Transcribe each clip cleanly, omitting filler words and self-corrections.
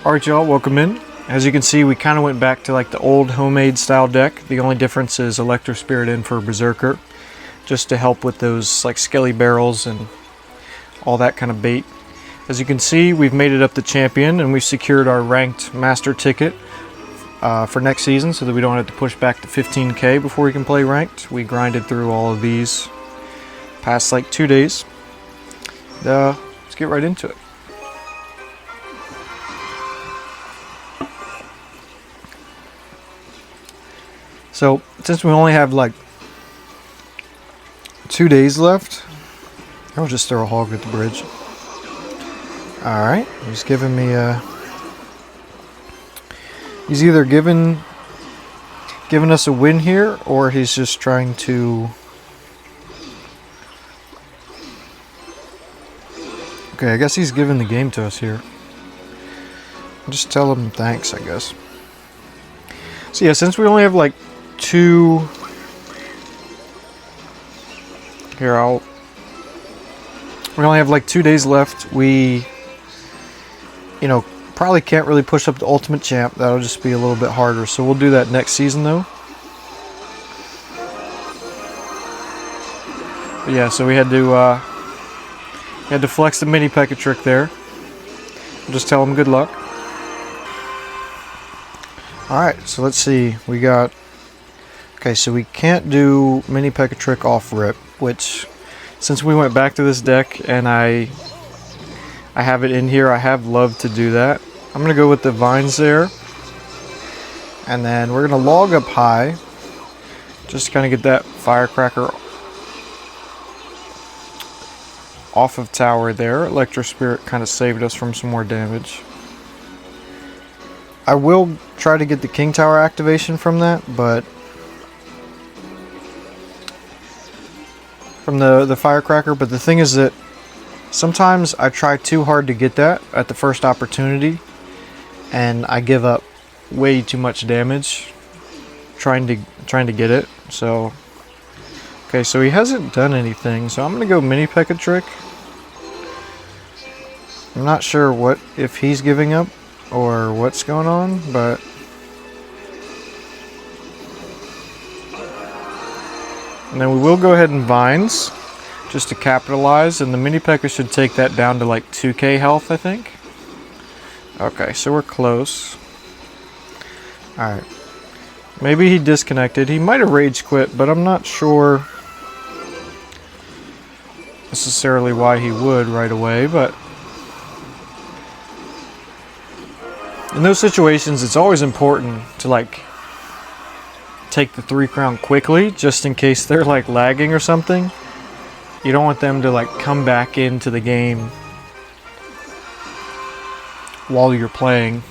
Alright y'all, welcome in. As you can see, we kind of went back to like the old homemade style deck. The only difference is Electro Spirit in for Berserker, just to help with those like skelly barrels and all that kind of bait. As you can see, we've made it up to champion and we've secured our ranked master ticket for next season so that we don't have to push back to 15k before we can play ranked. We grinded through all of these past like 2 days. Let's get right into it. So, since we only have like 2 days left, I'll just throw a hog at the bridge. Alright, he's giving me a... He's either giving us a win here, or he's just trying to... Okay, I guess he's giving the game to us here. I'll just tell him thanks, I guess. So yeah, since we only have like 2... Here, we only have like 2 days left. We, probably can't really push up the ultimate champ. That'll just be a little bit harder. So we'll do that next season though. But yeah, so we had to flex the mini P.E.K.K.A trick there. We'll just tell him good luck. Alright, so let's see. We got... Okay, so we can't do mini P.E.K.K.A trick off rip, which, since we went back to this deck and I have it in here, I have loved to do that. I'm going to go with the vines there. And then we're going to log up high. Just to kind of get that firecracker off of tower there. Electro Spirit kind of saved us from some more damage. I will try to get the King Tower activation from that, but from the firecracker, but the thing is that sometimes I try too hard to get that at the first opportunity and I give up way too much damage trying to get it. So okay, so he hasn't done anything, so I'm gonna go mini P.E.K.K.A trick. I'm not sure if he's giving up or what's going on, but and then we will go ahead and vines just to capitalize, and the mini P.E.K.K.A should take that down to like 2k health, I think. Okay, so we're close. Alright. Maybe he disconnected. He might have rage quit, but I'm not sure necessarily why he would right away, but in those situations it's always important to like take the 3 crown quickly, just in case they're like lagging or something. You don't want them to like come back into the game while you're playing.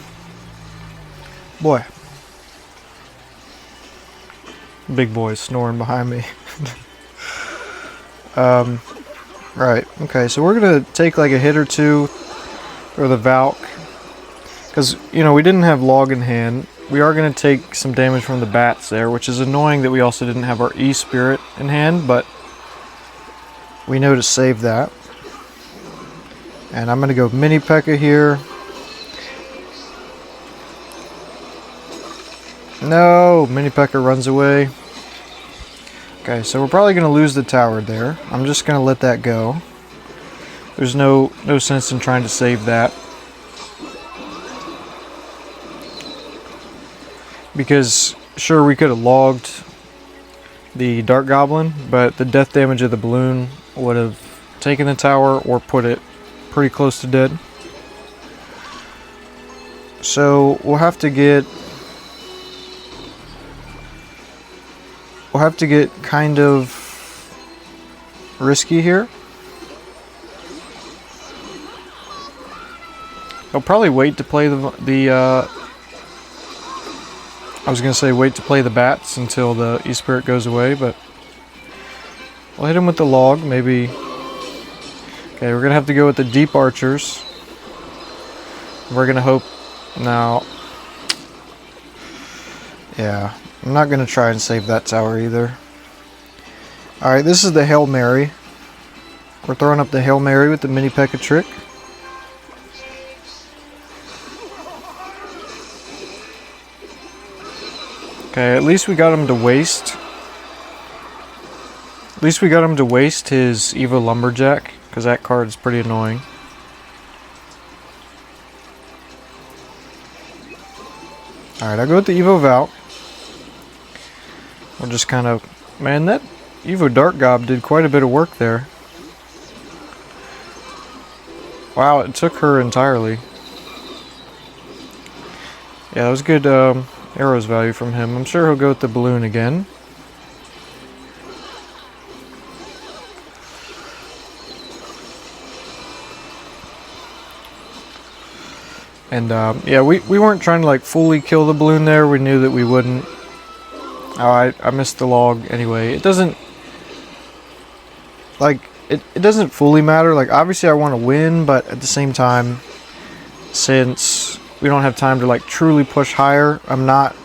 Boy, big boy is snoring behind me. Right, okay, so we're gonna take like a hit or two for the Valk, because we didn't have log in hand. We are going to take some damage from the bats there, which is annoying that we also didn't have our E-Spirit in hand, but we know to save that. And I'm going to go mini P.E.K.K.A here. No, mini P.E.K.K.A runs away. Okay, so we're probably going to lose the tower there. I'm just going to let that go. There's no sense in trying to save that, because sure, we could have logged the Dark Goblin, but the death damage of the balloon would have taken the tower or put it pretty close to dead. So we'll have to get kind of risky here. I'll probably wait to play I was going to say wait to play the bats until the E-Spirit goes away, but we'll hit him with the log, maybe. Okay, we're going to have to go with the deep archers. We're going to hope now. Yeah, I'm not going to try and save that tower either. Alright, this is the Hail Mary. We're throwing up the Hail Mary with the mini P.E.K.K.A trick. Okay, at least we got him to waste. At least we got him to waste his Evo Lumberjack, because that card is pretty annoying. Alright, I'll go with the Evo Valk. We'll just kind of... Man, that Evo Dark Gob did quite a bit of work there. Wow, it took her entirely. Yeah, that was good arrows value from him. I'm sure he'll go with the balloon again. And yeah, we weren't trying to like fully kill the balloon there. We knew that we wouldn't. Oh, I missed the log anyway. It doesn't like it doesn't fully matter. Like obviously I want to win, but at the same time, since we don't have time to like truly push higher, I'm not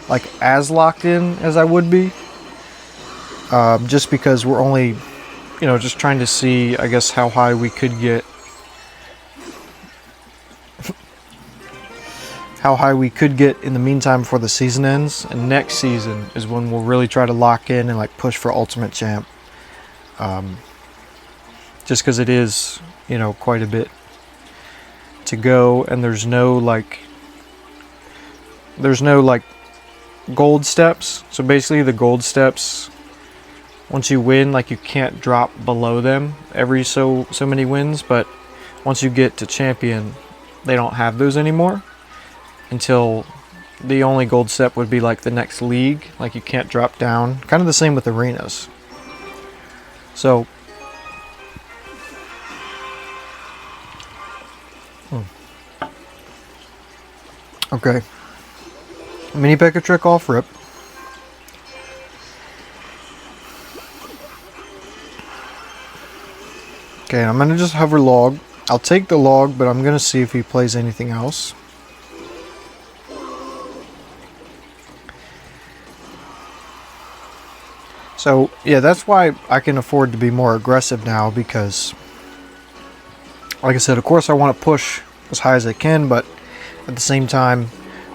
like as locked in as I would be. Just because we're only, you know, just trying to see, I guess, how high we could get. How high we could get in the meantime before the season ends, and next season is when we'll really try to lock in and like push for Ultimate Champ. Just because it is, you know, quite a bit to go, and there's no like gold steps. So basically the gold steps, once you win, like you can't drop below them every so many wins, but once you get to champion, they don't have those anymore. Until the only gold step would be like the next league, like you can't drop down. Kind of the same with arenas. So okay, mini P.E.K.K.A trick off rip. Okay, I'm gonna just hover log. I'll take the log, but I'm gonna see if he plays anything else. So, yeah, that's why I can afford to be more aggressive now, because, like I said, of course I want to push as high as I can, but at the same time,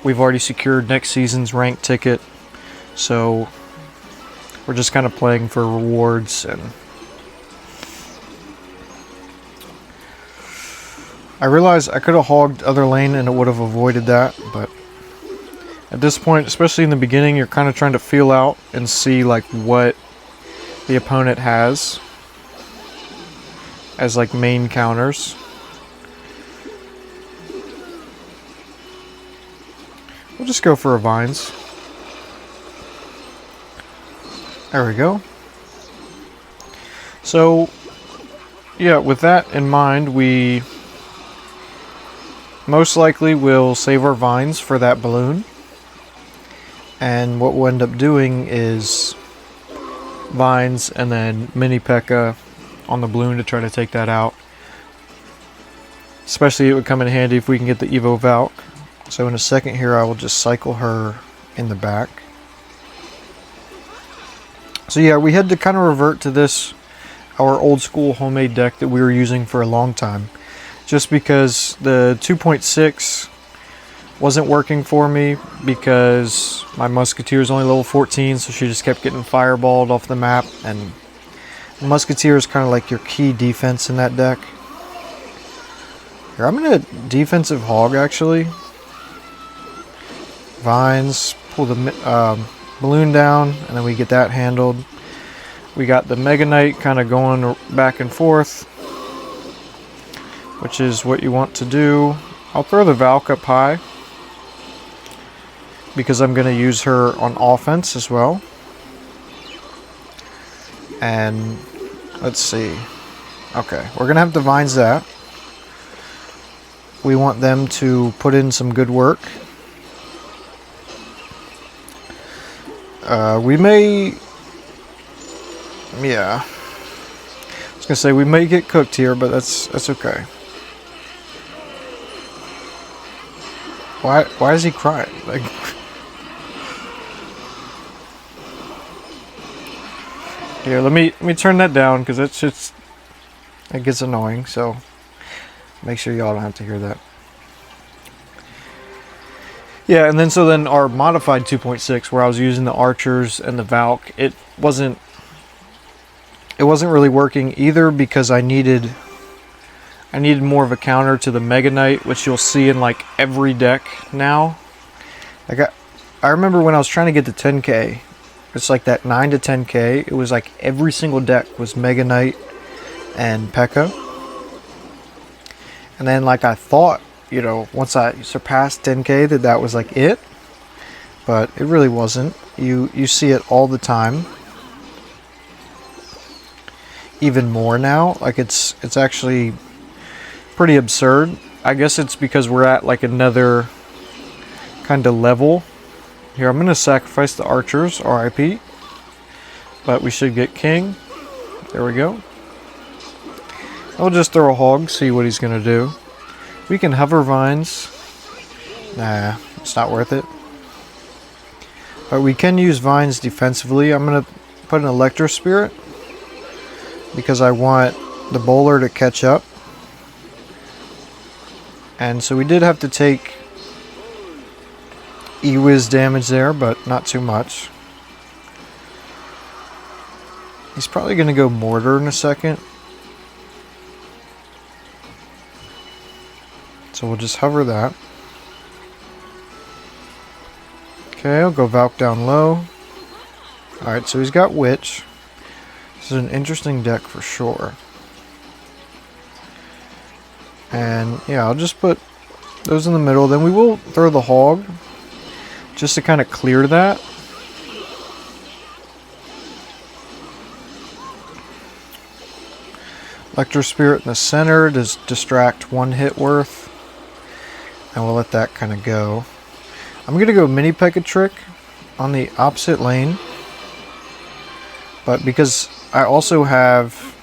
we've already secured next season's ranked ticket, so we're just kind of playing for rewards. And I realized I could have hogged other lane and it would have avoided that, but at this point, especially in the beginning, you're kind of trying to feel out and see like what the opponent has as like main counters. We'll just go for a Vines. There we go. So yeah, with that in mind, we most likely will save our Vines for that balloon. And what we'll end up doing is Vines and then mini P.E.K.K.A on the balloon to try to take that out. Especially it would come in handy if we can get the Evo Valk. So in a second here I will just cycle her in the back. So yeah, we had to kind of revert to this, our old school homemade deck that we were using for a long time. Just because the 2.6 wasn't working for me, because my Musketeer is only level 14, so she just kept getting fireballed off the map, and Musketeer is kind of like your key defense in that deck. Here, I'm going to defensive hog actually. Vines, pull the balloon down, and then we get that handled. We got the Mega Knight kind of going back and forth, which is what you want to do. I'll throw the Valk up high, because I'm going to use her on offense as well. And let's see. Okay, we're going to have to Vines that. We want them to put in some good work. We may... Yeah. I was going to say we may get cooked here, but that's okay. Why is he crying? Like... Here, let me turn that down, because it's just, it gets annoying, so make sure y'all don't have to hear that. Yeah, and then so then our modified 2.6, where I was using the archers and the Valk, it wasn't really working either, because I needed more of a counter to the Mega Knight, which you'll see in like every deck now. Like I remember when I was trying to get to 10k, it's like that 9 to 10k, it was like every single deck was Mega Knight and P.E.K.K.A. And then like I thought, you know, once I surpassed 10k that was like it, but it really wasn't. You see it all the time, even more now. Like it's actually pretty absurd. I guess it's because we're at like another kind of level. Here, I'm going to sacrifice the archers, RIP, but we should get king. There we go. I'll just throw a hog, see what he's going to do. We can hover vines. Nah, it's not worth it. But we can use vines defensively. I'm going to put an Electro Spirit because I want the bowler to catch up. And so we did have to take E-Wiz damage there, but not too much. He's probably going to go Mortar in a second. So we'll just hover that. Okay, I'll go Valk down low. Alright, so he's got Witch. This is an interesting deck for sure. And yeah, I'll just put those in the middle. Then we will throw the hog, just to kind of clear that. Electro Spirit in the center to distract 1 hit worth. And we'll let that kind of go. I'm going to go Mini P.E.K.K.A. Trick on the opposite lane. But because I also have...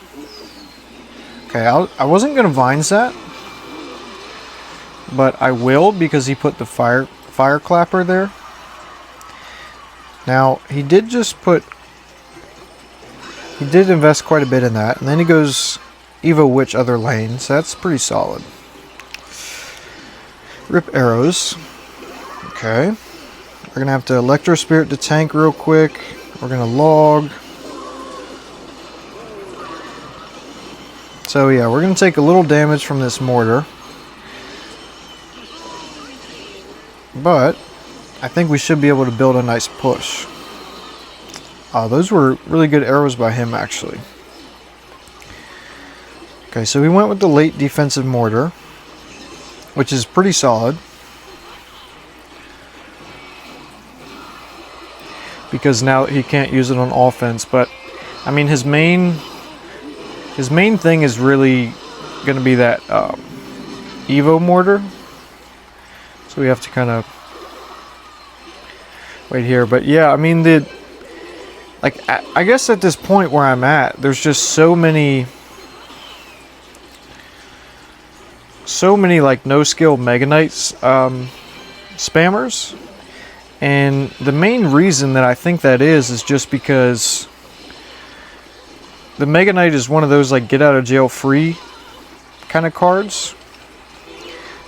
Okay, I wasn't going to Vines that. But I will, because he put the Fire Clapper there. Now, he did invest quite a bit in that. And then he goes Evo Witch other lane. So that's pretty solid. Rip arrows. Okay. We're going to have to Electro Spirit to tank real quick. We're going to log. So yeah, we're going to take a little damage from this mortar. But I think we should be able to build a nice push. Those were really good arrows by him, actually. Okay, so we went with the late defensive mortar, which is pretty solid. Because now he can't use it on offense, but I mean his main thing is really going to be that Evo mortar. So we have to kind of wait here, but yeah, I mean I guess at this point where I'm at, there's just so many like no skill Mega Knights spammers, and the main reason that I think that is just because the Mega Knight is one of those like get out of jail free kind of cards,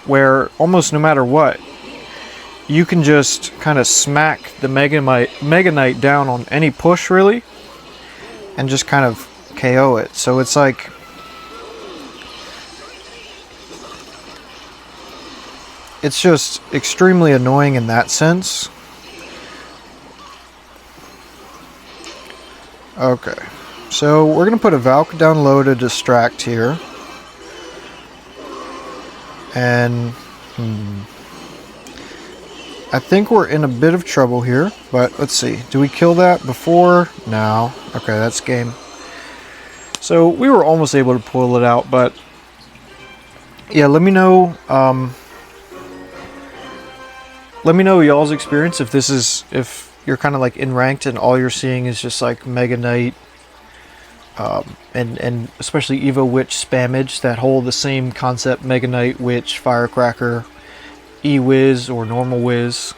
where almost no matter what, you can just kind of smack the Mega Knight down on any push really, and just kind of KO it. So it's like, it's just extremely annoying in that sense. Okay, so we're going to put a Valk down low to distract here. And I think we're in a bit of trouble here, but let's see. Do we kill that before? No. Okay, that's game. So we were almost able to pull it out, but yeah, let me know y'all's experience if you're kind of like in ranked and all you're seeing is just like Mega Knight and especially Evo Witch spammage that hold the same concept: Mega Knight, Witch, Firecracker, E-Wiz or normal Wiz.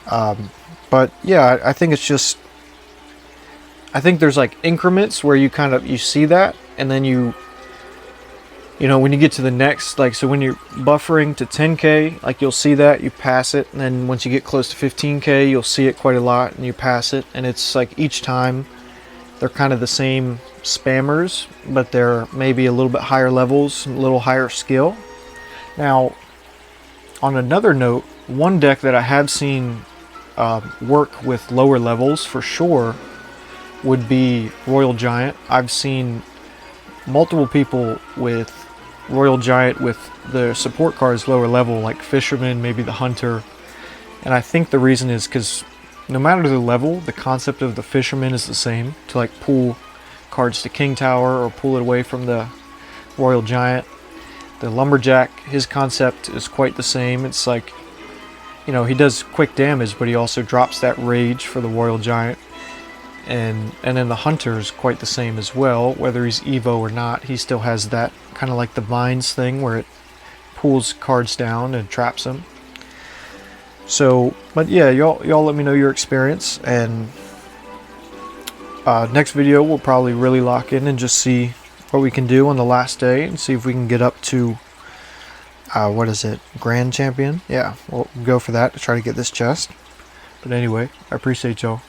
But yeah, I think it's just, I think there's like increments where you see that, and then you You know, when you get to the next, like, so when you're buffering to 10k, like, you'll see that, you pass it, and then once you get close to 15k, you'll see it quite a lot, and you pass it, and it's like each time they're kind of the same spammers, but they're maybe a little bit higher levels, a little higher skill. Now, on another note, one deck that I have seen work with lower levels for sure would be Royal Giant. I've seen multiple people with Royal Giant with the support cards lower level, like Fisherman, maybe the Hunter, and I think the reason is because no matter the level, the concept of the Fisherman is the same, to like pull cards to King Tower or pull it away from the Royal Giant. The Lumberjack, his concept is quite the same. It's like, you know, he does quick damage, but he also drops that rage for the Royal Giant. And then the Hunter is quite the same as well. Whether he's Evo or not, he still has that kind of like the Vines thing where it pulls cards down and traps them. So, but yeah, y'all let me know your experience, and next video we'll probably really lock in and just see what we can do on the last day and see if we can get up to what is it, Grand Champion? Yeah, we'll go for that to try to get this chest. But anyway, I appreciate y'all.